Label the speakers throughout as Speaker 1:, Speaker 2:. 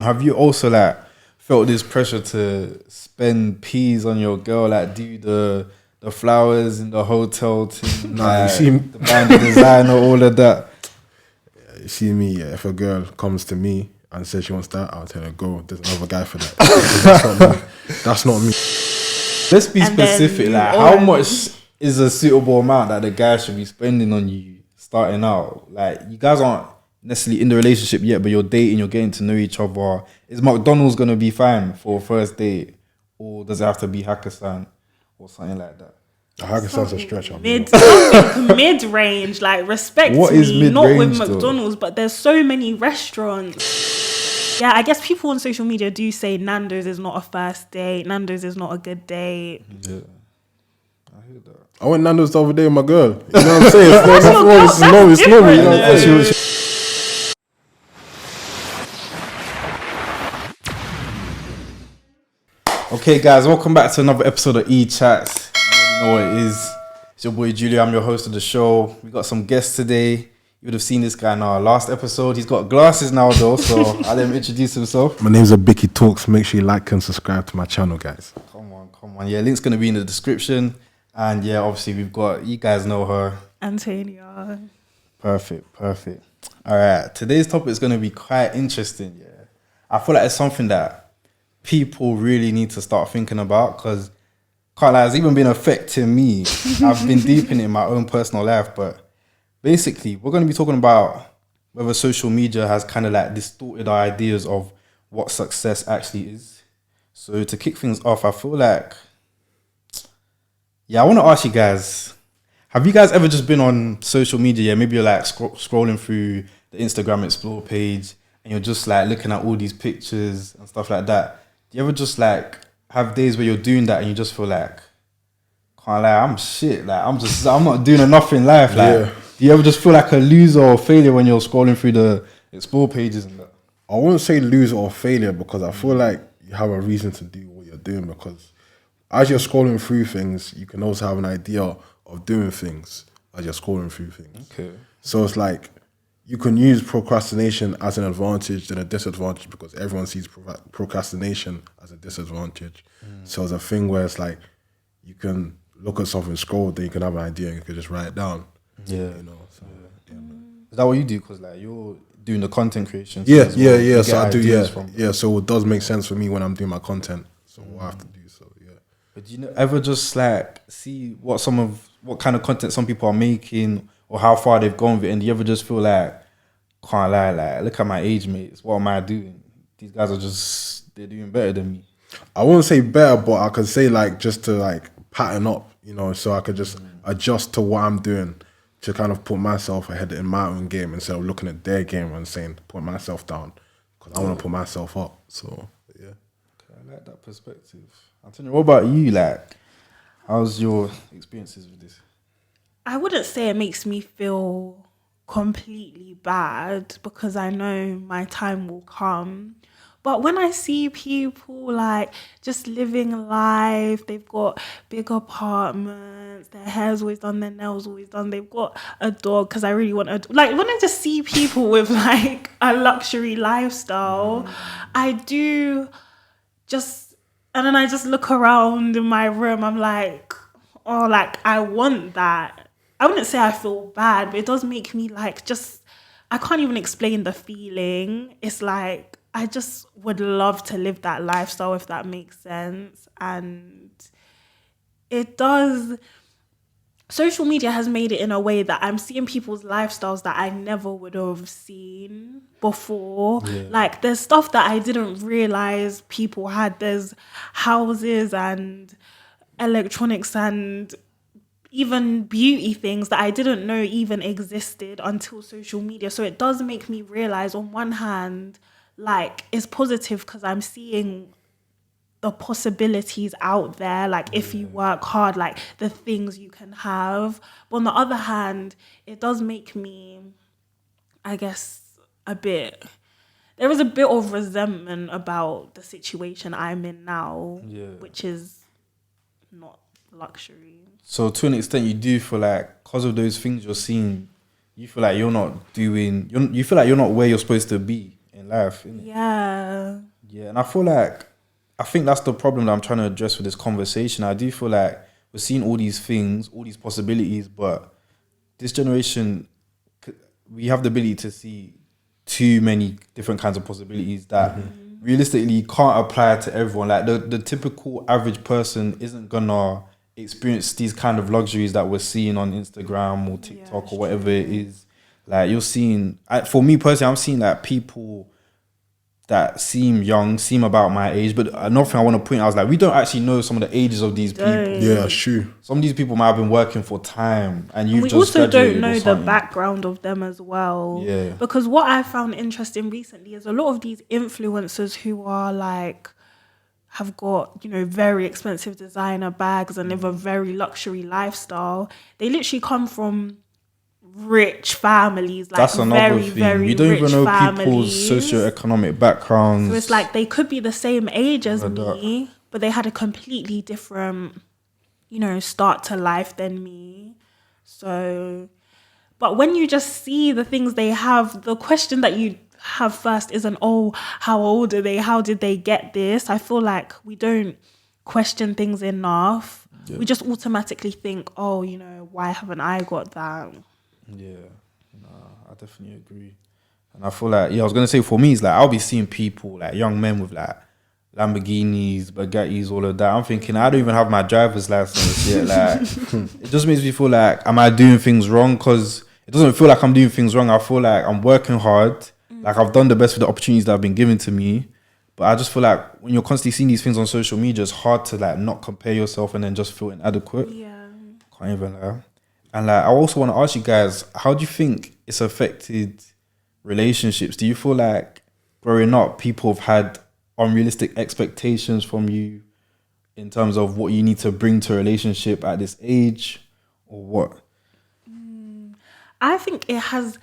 Speaker 1: Have you also like felt this pressure to spend peas on your girl, like do the flowers in the hotel thing,
Speaker 2: Nah,
Speaker 1: like,
Speaker 2: you see,
Speaker 1: the buying the designer, all of that?
Speaker 2: you see me. Yeah, if a girl comes to me and says she wants that, I'll tell her go. There's another guy for that. That's not me. That's not me.
Speaker 1: Let's be
Speaker 3: And then
Speaker 1: specific.
Speaker 3: move
Speaker 1: Like, how
Speaker 3: on.
Speaker 1: much is a suitable amount that the guy should be spending on you starting out? Like, you guys aren't necessarily in the relationship yet, but you're dating, you're getting to know each other. Is McDonald's gonna be fine for a first date, or does it have to be Hakkasan or something like that?
Speaker 2: Hakkasan's a stretch.
Speaker 3: Mid range, like respect
Speaker 1: What is
Speaker 3: me, not with
Speaker 1: mid-range, though?
Speaker 3: McDonald's, but there's so many restaurants. Yeah, I guess people on social media do say Nando's is not a first date, Nando's is not a good date.
Speaker 1: Yeah, I hear that.
Speaker 2: I went Nando's the other day with my girl. You know what I'm saying? It's
Speaker 3: your girl,
Speaker 2: it's normal. It's
Speaker 3: that's
Speaker 2: normal. You know
Speaker 3: different,
Speaker 2: what I'm
Speaker 3: though.
Speaker 2: saying?
Speaker 1: Okay, guys, welcome back to another episode of Echats. You know what it is. It's your boy Julia. I'm your host of the show. We got some guests today. You would have seen this guy in our last episode. He's got glasses now, though, so I'll let him introduce himself.
Speaker 2: My name's Abiki Talks. Make sure you like and subscribe to my channel, guys.
Speaker 1: Come on. Yeah, link's going to be in the description. And yeah, obviously, we've got, you guys know her.
Speaker 3: Antonia.
Speaker 1: Perfect. All right, today's topic is going to be quite interesting, yeah. I feel like it's something that people really need to start thinking about because can't lie, it's even been affecting me. I've been deep in it in my own personal life, but basically, we're going to be talking about whether social media has kind of like distorted our ideas of what success actually is. So to kick things off, I feel like, I want to ask you guys, have you guys ever just been on social media? Yeah, maybe you're like scrolling through the Instagram Explore page and you're just like looking at all these pictures and stuff like that. Do you ever just like have days where you're doing that and you just feel like, can't lie, I'm shit. Like I'm not doing enough in life. Like,
Speaker 2: Yeah.
Speaker 1: do you ever just feel like a loser or a failure when you're scrolling through the Explore pages and that?
Speaker 2: I wouldn't say loser or failure because I feel like you have a reason to do what you're doing because as you're scrolling through things, you can also have an idea of doing things as you're scrolling through things.
Speaker 1: Okay.
Speaker 2: So it's like you can use procrastination as an advantage than a disadvantage because everyone sees procrastination as a disadvantage. So it's a thing where it's like you can look at something, scroll, then you can have an idea and you can just write it down.
Speaker 1: Yeah.
Speaker 2: You know. So, yeah, man.
Speaker 1: Is that what you do? Because like you're doing the content creation.
Speaker 2: Yeah.
Speaker 1: You
Speaker 2: So
Speaker 1: get
Speaker 2: I do.
Speaker 1: ideas
Speaker 2: Yeah.
Speaker 1: from-
Speaker 2: Yeah. So it does make sense for me when I'm doing my content. So what I have to do. So yeah.
Speaker 1: But do you ever just like see what kind of content some people are making or how far they've gone with it, and do you ever just feel like, can't lie, like look at my age mates, what am I doing? These guys they're doing better than me.
Speaker 2: I wouldn't say better, but I could say like just to like pattern up, you know, so I could just adjust to what I'm doing to kind of put myself ahead in my own game instead of looking at their game and saying put myself down because I want to put myself up. So yeah.
Speaker 1: Okay, I like that perspective. Antonio, what about you? Like, how's your experiences with this?
Speaker 3: I wouldn't say it makes me feel completely bad because I know my time will come. But when I see people like just living life, they've got big apartments, their hair's always done, their nails always done, they've got a dog because I really want like when I just see people with like a luxury lifestyle, I do just, and then I just look around in my room, I'm like, oh, like I want that. I wouldn't say I feel bad, but it does make me like just, I can't even explain the feeling. It's like, I just would love to live that lifestyle, if that makes sense. And it does, social media has made it in a way that I'm seeing people's lifestyles that I never would have seen before. Yeah. Like there's stuff that I didn't realize people had. There's houses and electronics and even beauty things that I didn't know even existed until social media. So it does make me realize on one hand, like it's positive because I'm seeing the possibilities out there. Like if you work hard, like the things you can have. But on the other hand, it does make me, I guess, there is a bit of resentment about the situation I'm in now, which is not luxury.
Speaker 1: So to an extent, you do feel like because of those things you're seeing, you feel like you're not doing. You feel like you're not where you're supposed to be in life, innit?
Speaker 3: Yeah.
Speaker 1: Yeah, and I think that's the problem that I'm trying to address with this conversation. I do feel like we're seeing all these things, all these possibilities, but this generation, we have the ability to see too many different kinds of possibilities that realistically can't apply to everyone. Like the typical average person isn't gonna experience these kind of luxuries that we're seeing on Instagram or TikTok or whatever it is. Like you're seeing, for me personally, I'm seeing like people that seem young, seem about my age, but another thing I want to point out is like we don't actually know some of the ages of these people.
Speaker 2: Yeah, true.
Speaker 1: Some of these people might have been working for time, and
Speaker 3: We
Speaker 1: just
Speaker 3: also don't
Speaker 1: graduated or
Speaker 3: know the
Speaker 1: something.
Speaker 3: background of them as well.
Speaker 1: Yeah.
Speaker 3: Because what I found interesting recently is a lot of these influencers who are like, have got, you know, very expensive designer bags and live a very luxury lifestyle. They literally come from rich families, like
Speaker 1: That's another
Speaker 3: very,
Speaker 1: thing.
Speaker 3: very
Speaker 1: We don't
Speaker 3: rich
Speaker 1: even know
Speaker 3: families.
Speaker 1: people's socioeconomic backgrounds.
Speaker 3: So it's like they could be the same age as
Speaker 1: Like that.
Speaker 3: me, but they had a completely different, you know, start to life than me. So, but when you just see the things they have, the question that you have first isn't, oh, how old are they? How did they get this? I feel like we don't question things enough.
Speaker 1: Yeah.
Speaker 3: We just automatically think, oh, you know, why haven't I got that?
Speaker 1: Yeah, I definitely agree. And I feel like, I was gonna say for me, it's like I'll be seeing people like young men with like Lamborghinis, Bugattis, all of that. I'm thinking I don't even have my driver's license yet. Like, it just makes me feel like, am I doing things wrong? Because it doesn't feel like I'm doing things wrong. I feel like I'm working hard. Like I've done the best with the opportunities that have been given to me. But I just feel like when you're constantly seeing these things on social media, it's hard to like not compare yourself and then just feel inadequate.
Speaker 3: Yeah.
Speaker 1: Can't even lie. And like, I also want to ask you guys, how do you think it's affected relationships? Do you feel like growing up, people have had unrealistic expectations from you in terms of what you need to bring to a relationship at this age, or what?
Speaker 3: I think it has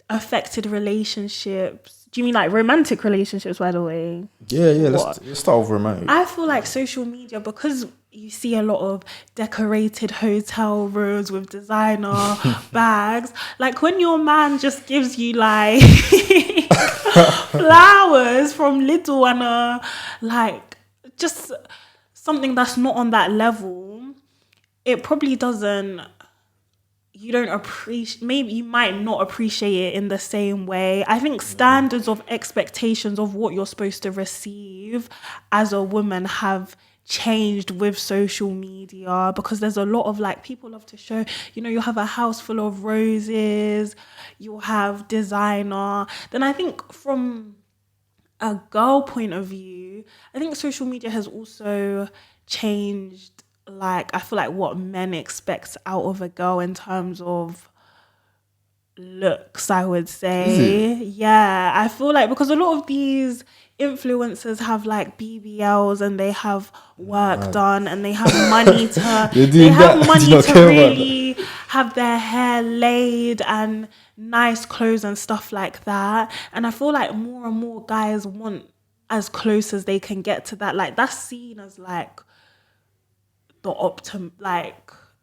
Speaker 3: affected relationships. Do you mean like romantic relationships, by the way?
Speaker 1: Yeah,
Speaker 3: What?
Speaker 1: let's start with romantic.
Speaker 3: I feel like social media, because you see a lot of decorated hotel rooms with designer bags. Like when your man just gives you like flowers from Lidl and like just something that's not on that level, it probably doesn't. You don't appreciate, maybe you might not appreciate it in the same way. I think standards of expectations of what you're supposed to receive as a woman have changed with social media, because there's a lot of like, people love to show, you know, you have a house full of roses, you'll have designer. Then I think from a girl point of view, I think social media has also changed, like, I feel like what men expect out of a girl in terms of looks, I would say. Yeah, I feel like because a lot of these influencers have like BBLs and they have work done and they have money to they have money to really have their hair laid and nice clothes and stuff like that. And I feel like more and more guys want as close as they can get to that. Like that's seen as like the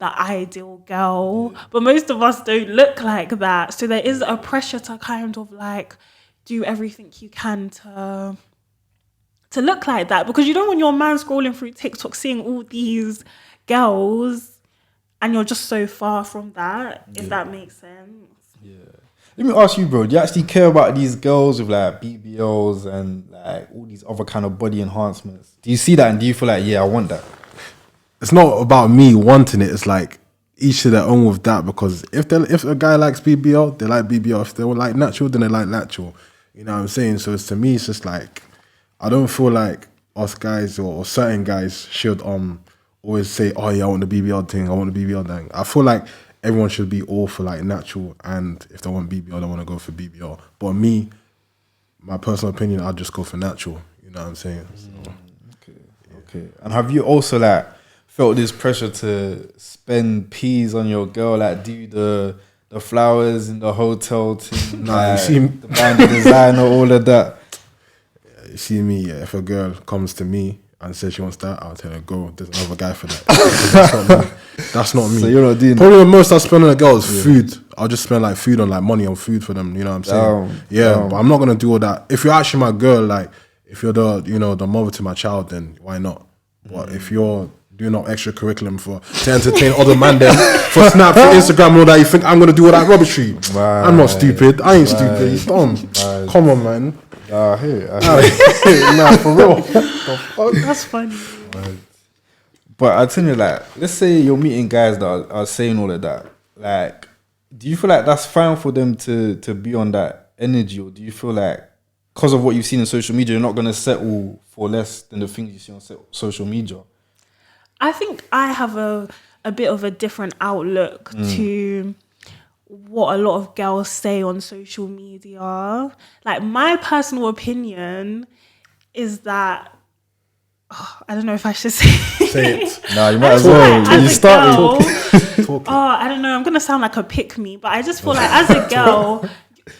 Speaker 3: ideal girl, but most of us don't look like that. So there is a pressure to kind of like do everything you can to look like that, because you don't want your man scrolling through TikTok seeing all these girls and you're just so far from that, if that makes sense.
Speaker 1: Yeah. Let me ask you, bro, do you actually care about these girls with like BBLs and like all these other kind of body enhancements? Do you see that and do you feel like, yeah, I want that?
Speaker 2: It's not about me wanting it. It's like each to their own with that. Because if a guy likes BBL, they like BBL. If they like natural, then they like natural. You know what I'm saying? So to me, it's just like, I don't feel like us guys or certain guys should always say, oh yeah, I want the BBL thing. I want the BBL thing. I feel like everyone should be all for like natural, and if they want BBL, they want to go for BBL. But me, my personal opinion, I'd just go for natural. You know what I'm saying? So.
Speaker 1: Okay. And have you also like felt this pressure to spend peas on your girl, like do the flowers in the hotel thing,
Speaker 2: Nah,
Speaker 1: like,
Speaker 2: you see
Speaker 1: the brand designer, all of that?
Speaker 2: You see me, yeah, if a girl comes to me and says she wants that, I'll tell her, go, there's another guy for that. That's not me.
Speaker 1: So you're not doing
Speaker 2: Probably the most I spend on a girl is food. I'll just spend like food on like money on food for them, you know what I'm saying? But I'm not gonna do all that. If you're actually my girl, like if you're the, you know, the mother to my child, then why not? But if you're doing no extra curriculum to entertain other man them for Snap, for Instagram and all that, you think I'm gonna do all that rubbishry? I'm not stupid. I ain't stupid. You dumb. Come on, man.
Speaker 1: I hear it.
Speaker 2: Nah, for real.
Speaker 3: That's funny.
Speaker 1: But I tell you, like, let's say you're meeting guys that are saying all of that. Like, do you feel like that's fine for them to be on that energy, or do you feel like because of what you've seen in social media, you're not gonna settle for less than the things you see on social media?
Speaker 3: I think I have a bit of a different outlook to what a lot of girls say on social media. Like, my personal opinion is that I don't know if I should say
Speaker 2: it.
Speaker 1: Nah, you might as well.
Speaker 3: Like,
Speaker 1: You started
Speaker 2: Talking.
Speaker 3: I don't know. I'm gonna sound like a pick me, but I just feel like as a girl,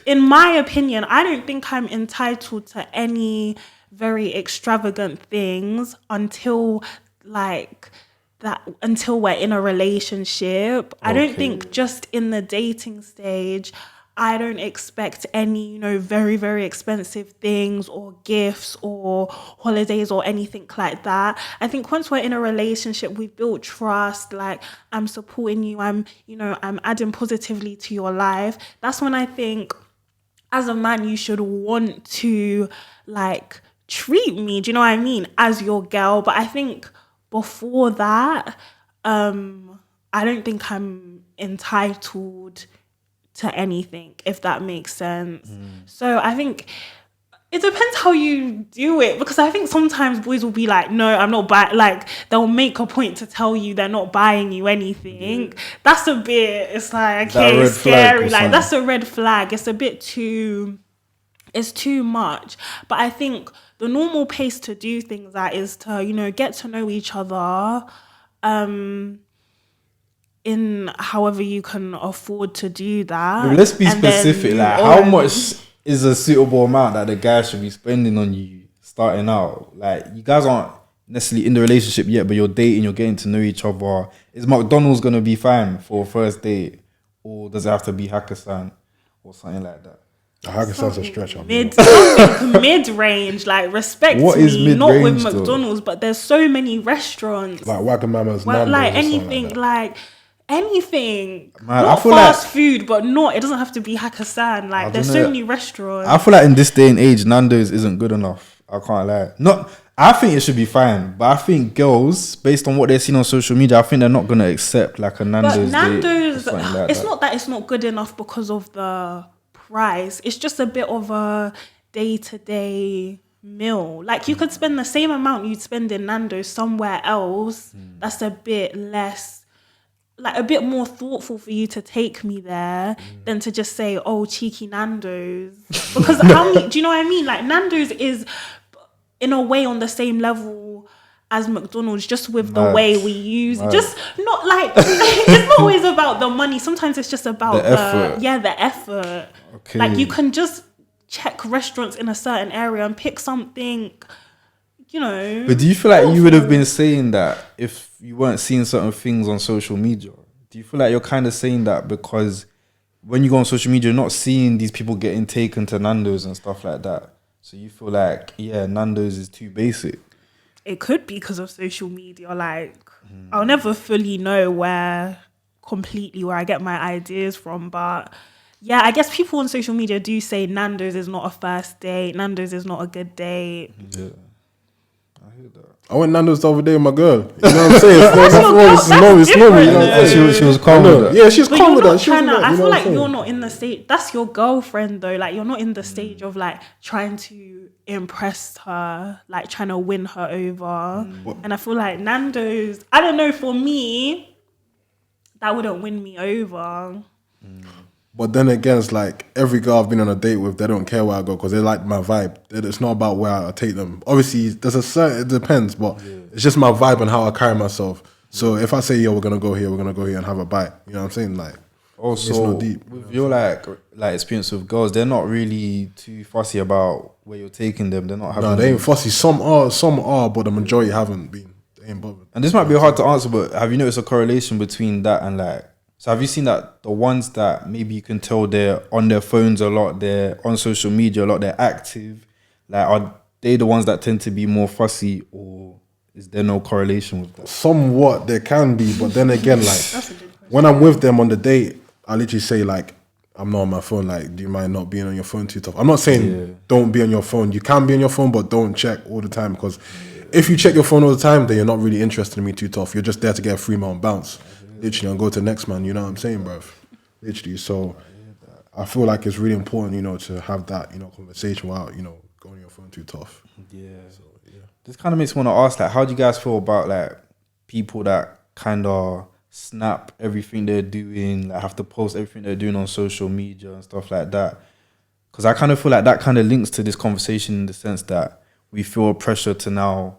Speaker 3: in my opinion, I don't think I'm entitled to any very extravagant things until we're in a relationship. I don't think just in the dating stage, I don't expect any, you know, very, very expensive things or gifts or holidays or anything like that. I think once we're in a relationship, we've built trust, like I'm supporting you, I'm adding positively to your life. That's when I think as a man, you should want to like treat me, do you know what I mean, as your girl. But I think before that, I don't think I'm entitled to anything, if that makes sense. So I think it depends how you do it, because I think sometimes boys will be like, no, I'm not buying, like they'll make a point to tell you they're not buying you anything. That's a bit, it's like, okay, it's scary, like that's a red flag. It's a bit too, it's too much. But I think the normal pace to do things at is to, you know, get to know each other, in however you can afford to do that.
Speaker 1: But let's be specific. Like, how much is a suitable amount that the guy should be spending on you starting out? Like, you guys aren't necessarily in the relationship yet, but you're dating, you're getting to know each other. Is McDonald's gonna be fine for a first date, or does it have to be Hakkasan or something like that?
Speaker 2: Hakkasan's a stretch.
Speaker 3: Mid-range, like respect
Speaker 1: what
Speaker 3: me,
Speaker 1: is mid-range,
Speaker 3: not with McDonald's, but there's so many restaurants.
Speaker 2: Like Wagamama's,
Speaker 3: like anything, like anything.
Speaker 1: Man,
Speaker 3: not
Speaker 1: I feel
Speaker 3: fast
Speaker 1: like,
Speaker 3: food, but not, it doesn't have to be Hakkasan. Like there's so many restaurants.
Speaker 1: I feel like in this day and age, Nando's isn't good enough. I can't lie. I think it should be fine, but I think girls, based on what they've seen on social media, I think they're not gonna accept like a Nando's. But
Speaker 3: Nando's,
Speaker 1: like
Speaker 3: it's not that it's not good enough because of the price. It's just a bit of a day-to-day meal. Like you could spend the same amount you'd spend in Nando's somewhere else. That's a bit less, like a bit more thoughtful for you to take me there than to just say, oh, cheeky Nando's. Because how many, do you know what I mean? Like Nando's is in a way on the same level as McDonald's, just with the way we use it. Just not like, it's not always about the money. Sometimes it's just about the effort.
Speaker 1: Okay.
Speaker 3: Like you can just check restaurants in a certain area and pick something, you know.
Speaker 1: But do you feel like you would have been saying that if you weren't seeing certain things on social media? Do you feel like you're kind of saying that because when you go on social media, you're not seeing these people getting taken to Nando's and stuff like that? So you feel like, yeah, Nando's is too basic.
Speaker 3: It could be because of social media. Like, I'll never fully know where I get my ideas from. But yeah, I guess people on social media do say Nando's is not a first date. Nando's is not a good date.
Speaker 1: Yeah, I hear that.
Speaker 2: I went Nando's the other day with my girl. You know what I'm saying? It's normal. You know,
Speaker 1: she was calm with that.
Speaker 2: Yeah, she's
Speaker 3: But
Speaker 2: calm with
Speaker 3: you're
Speaker 2: that.
Speaker 3: not I feel like you're not in the stage. That's your girlfriend though. Like you're not in the stage of like trying to impress her, like trying to win her over. And I feel like Nando's, I don't know, for me, that wouldn't win me over.
Speaker 2: But then again, it's like every girl I've been on a date with, they don't care where I go because they like my vibe. It's not about where I take them. Obviously, it depends, but it's just my vibe and how I carry myself. So if I say, yo, we're going to go here and have a bite, you know what I'm saying? Like,
Speaker 1: Also,
Speaker 2: It's not deep.
Speaker 1: with your like experience with girls, they're not really too fussy about where you're taking them. They're not having.
Speaker 2: No, they ain't fussy. Some are, but the majority haven't been. They ain't bothered.
Speaker 1: And this might be hard to answer, but have you noticed a correlation between that and like? So have you seen that the ones that maybe you can tell they're on their phones a lot, they're on social media a lot, they're active, like are they the ones that tend to be more fussy, or is there no correlation with that?
Speaker 2: Somewhat there can be, but then again, like when I'm with them on the date, I literally say like, I'm not on my phone. Like, do you mind not being on your phone too tough? I'm not saying don't be on your phone. You can be on your phone, but don't check all the time, because if you check your phone all the time, then you're not really interested in me too tough. You're just there to get a free man bounce, literally, and go to the next man. You know what I'm saying, bruv? Literally. So I feel like it's really important, you know, to have that, you know, conversation without, you know, going on your phone too tough.
Speaker 1: Yeah. So, this kind of makes me want to ask, like, how do you guys feel about like people that kind of snap everything they're doing, like have to post everything they're doing on social media and stuff like that? Because I kind of feel like that kind of links to this conversation in the sense that we feel pressure to now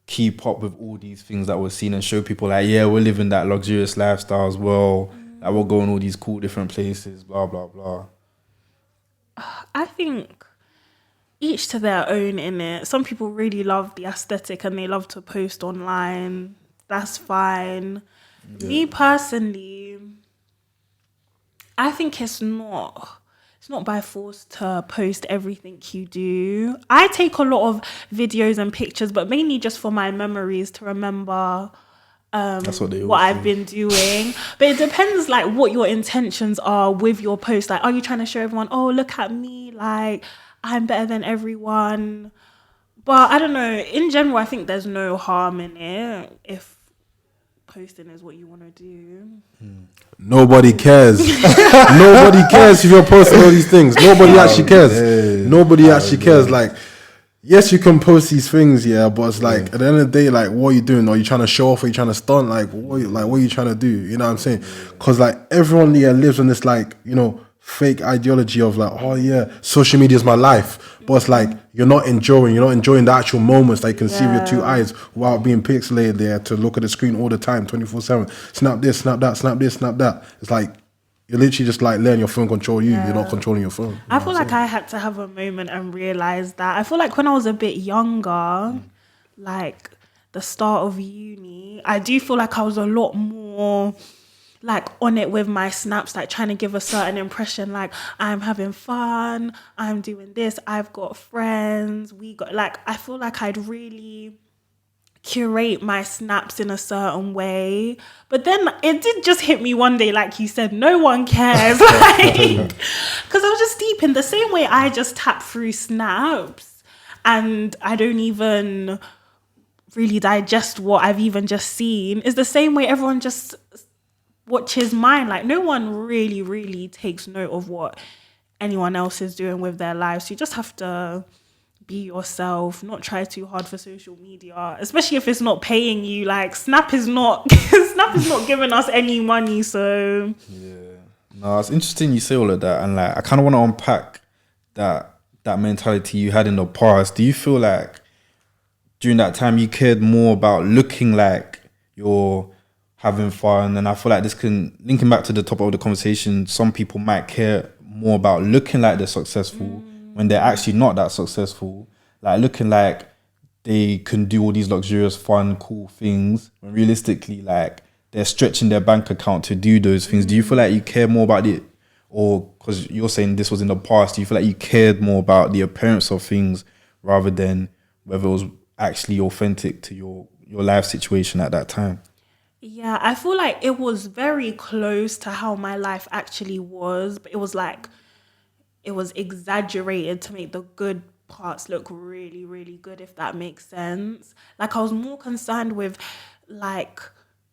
Speaker 1: keep up with all these things that we're seeing and show people like, yeah, we're living that luxurious lifestyle as well, like we're going all these cool different places, blah, blah, blah.
Speaker 3: I think each to their own, innit? Some people really love the aesthetic and they love to post online. That's fine. Yeah. Me personally, I think it's not by force to post everything you do. I take a lot of videos and pictures, but mainly just for my memories to remember what I've been doing. But it depends like what your intentions are with your post. Like, are you trying to show everyone, oh, look at me, like I'm better than everyone? But I don't know, in general, I think there's no harm in it if posting is what you want to do.
Speaker 2: Nobody cares. Nobody cares if you're posting all these things. Nobody actually cares. Nobody actually cares. Like, yes, you can post these things, yeah, but it's like at the end of the day, like, what are you doing? Are you trying to show off? Are you trying to stunt? Like, what are you trying to do? You know what I'm saying? Because like everyone here lives on this like, you know, fake ideology of like, oh yeah, social media is my life. But it's like you're not enjoying the actual moments that you can see with your two eyes without being pixelated there to look at the screen all the time, 24/7. Snap this, snap that, snap this, snap that. It's like you're literally just like letting your phone control you. You're not controlling your phone.
Speaker 3: I feel like I had to have a moment and realize that. I feel like when I was a bit younger, like the start of uni, I do feel like I was a lot more like on it with my snaps, like trying to give a certain impression, like I'm having fun, I'm doing this, I've got friends, I feel like I'd really curate my snaps in a certain way. But then it did just hit me one day, like you said, no one cares. Like, because I was just deep in the same way I just tap through snaps and I don't even really digest what I've even just seen, is the same way everyone just watches mine. Like, no one really, really takes note of what anyone else is doing with their lives. So you just have to be yourself, not try too hard for social media, especially if it's not paying you. Like, Snap is not giving us any money. So
Speaker 1: no, it's interesting you say all of that, and like I kind of want to unpack that mentality you had in the past. Do you feel like during that time you cared more about looking like you're having fun? And I feel like this can, linking back to the top of the conversation, some people might care more about looking like they're successful when they're actually not that successful, like looking like they can do all these luxurious, fun, cool things, when realistically, like, they're stretching their bank account to do those things. Do you feel like you care more about it? Or, because you're saying this was in the past, do you feel like you cared more about the appearance of things rather than whether it was actually authentic to your life situation at that time?
Speaker 3: Yeah, I feel like it was very close to how my life actually was, but it was like, it was exaggerated to make the good parts look really, really good, if that makes sense. Like, I was more concerned with like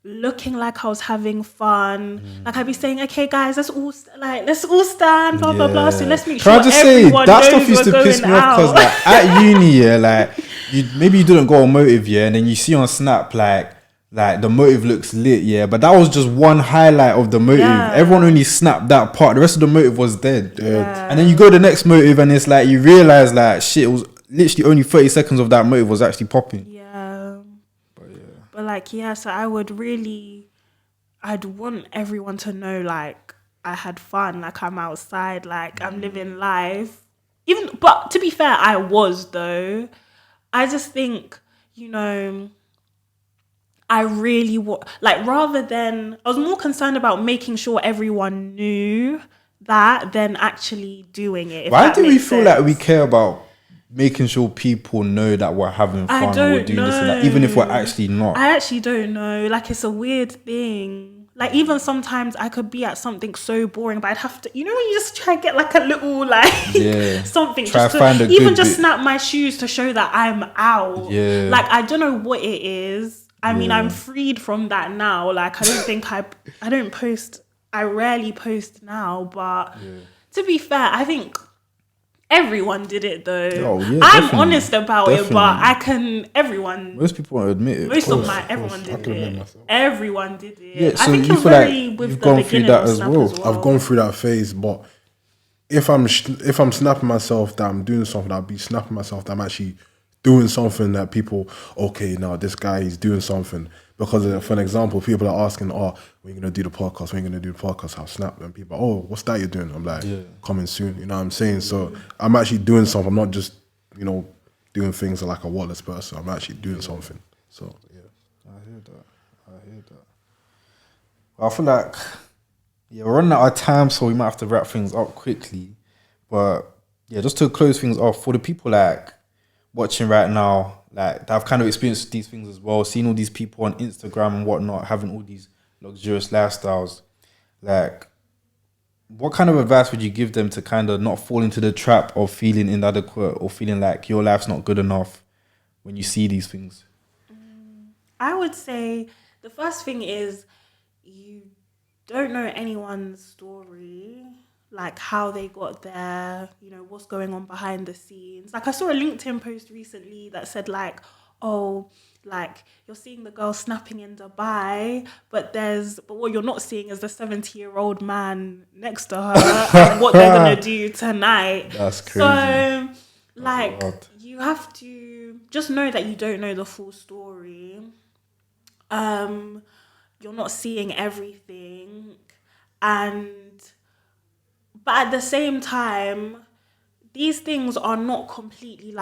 Speaker 3: looking like I was having fun. Like, I'd be saying, okay guys, let's all stand, blah blah blah. So let's make sure everyone knows that stuff used to piss me off,
Speaker 1: because like at uni, like maybe you didn't go on motive, and then you see on Snap like the motive looks lit, but that was just one highlight of the motive. Everyone only snapped that part. The rest of the motive was dead. And then you go to the next motive and it's like you realize like shit, it was literally only 30 seconds of that motive was actually popping. So I'd want everyone to know, like,
Speaker 3: I had fun. Like, I'm outside. Like, I'm living life. But to be fair, I was, though. I just think, I really rather than, I was more concerned about making sure everyone knew that than actually doing it.
Speaker 1: Why do we feel like we care about making sure people know that we're having fun or doing this and that, even if we're actually not?
Speaker 3: I actually don't know. Like, it's a weird thing. Like, even sometimes I could be at something so boring, but I'd have to, when you just try and get like a little something,
Speaker 1: try
Speaker 3: just
Speaker 1: to find a
Speaker 3: even
Speaker 1: good
Speaker 3: just
Speaker 1: bit.
Speaker 3: snap my shoes to show that I'm out.
Speaker 1: Yeah.
Speaker 3: Like, I don't know what it is. I mean, I'm freed from that now. Like, I don't think I don't post. I rarely post now, but to be fair, I think everyone did it though.
Speaker 1: Oh, yeah,
Speaker 3: I'm
Speaker 1: definitely.
Speaker 3: honest about it, but everyone.
Speaker 1: Most people won't admit it.
Speaker 3: Everyone did it. Everyone did it.
Speaker 1: Yeah, so
Speaker 3: I think
Speaker 1: you
Speaker 3: it's
Speaker 1: feel like
Speaker 3: very with
Speaker 1: you've
Speaker 3: the
Speaker 1: gone through
Speaker 3: beginning
Speaker 1: that
Speaker 3: of
Speaker 1: as
Speaker 3: Snap
Speaker 1: well.
Speaker 3: as well.
Speaker 2: I've gone through that phase, but if I'm snapping myself that I'm doing something, I'll be snapping myself that I'm actually doing something that people, okay, now this guy is doing something. Because for an example, people are asking, oh, when you going to do the podcast? When you going to do the podcast? I'll snap them. People, oh, what's that you're doing? I'm like, coming soon. You know what I'm saying? So I'm actually doing something. I'm not just, doing things like a wallets person. I'm actually doing something. So, yeah.
Speaker 1: I hear that. I feel like, we're running out of time, so we might have to wrap things up quickly. But, just to close things off, for the people like watching right now, like, I've kind of experienced these things as well, seeing all these people on Instagram and whatnot, having all these luxurious lifestyles. Like, what kind of advice would you give them to kind of not fall into the trap of feeling inadequate or feeling like your life's not good enough when you see these things?
Speaker 3: I would say the first thing is you don't know anyone's story, like how they got there, what's going on behind the scenes. Like, I saw a LinkedIn post recently that said like, oh, like, you're seeing the girl snapping in Dubai, but what you're not seeing is the 70-year-old man next to her and what they're gonna do tonight.
Speaker 1: That's crazy.
Speaker 3: So, like, you have to just know that you don't know the full story. You're not seeing everything, but at the same time, these things are not completely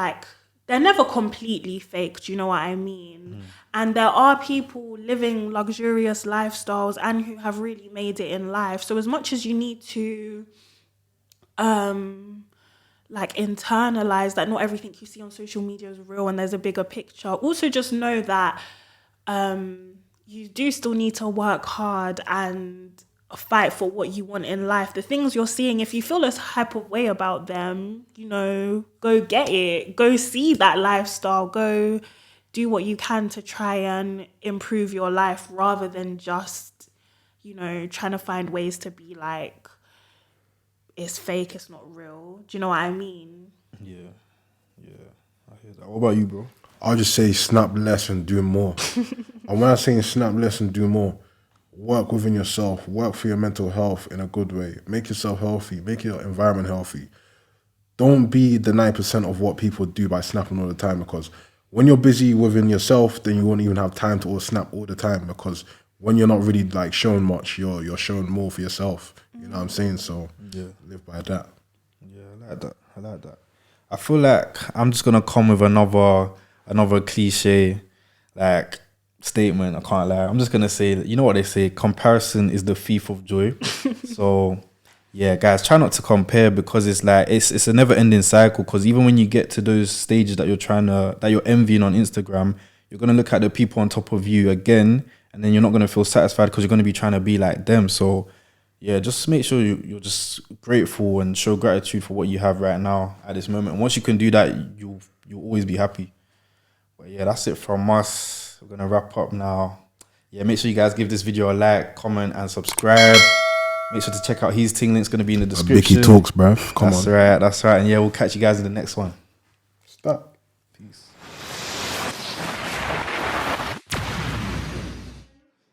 Speaker 3: they're never completely fake, do you know what I mean? And there are people living luxurious lifestyles and who have really made it in life. So as much as you need to internalize that not everything you see on social media is real and there's a bigger picture, also just know that you do still need to work hard and fight for what you want in life. The things you're seeing, if you feel this type of way about them, go get it. Go see that lifestyle. Go do what you can to try and improve your life rather than just, trying to find ways to be like, it's fake, it's not real. Do you know what I mean?
Speaker 1: Yeah. I hear that. What about you, bro?
Speaker 2: I'll just say snap less and do more. And when I'm saying snap less and do more, work within yourself, work for your mental health in a good way. Make yourself healthy, make your environment healthy. Don't be the 9% of what people do by snapping all the time, because when you're busy within yourself, then you won't even have time to all snap all the time, because when you're not really like showing much, you're showing more for yourself. You know what I'm saying? So live by that.
Speaker 1: Yeah, I like that. I feel like I'm just gonna come with another cliche statement. I can't lie. I'm just gonna say, you know what they say, comparison is the thief of joy. So yeah, guys, try not to compare, because it's a never ending cycle. Because even when you get to those stages that you're envying on Instagram, you're gonna look at the people on top of you again, and then you're not gonna feel satisfied because you're gonna be trying to be like them. So yeah, just make sure you're just grateful and show gratitude for what you have right now at this moment. And once you can do that, you'll always be happy. But yeah, that's it from us. We're gonna wrap up now. Yeah, make sure you guys give this video a like, comment, and subscribe. Make sure to check out his thing. Link's gonna be in the description.
Speaker 2: Vicky Talks, bruv. Come on.
Speaker 1: That's right. And yeah, we'll catch you guys in the next one.
Speaker 2: Stop.
Speaker 1: Peace.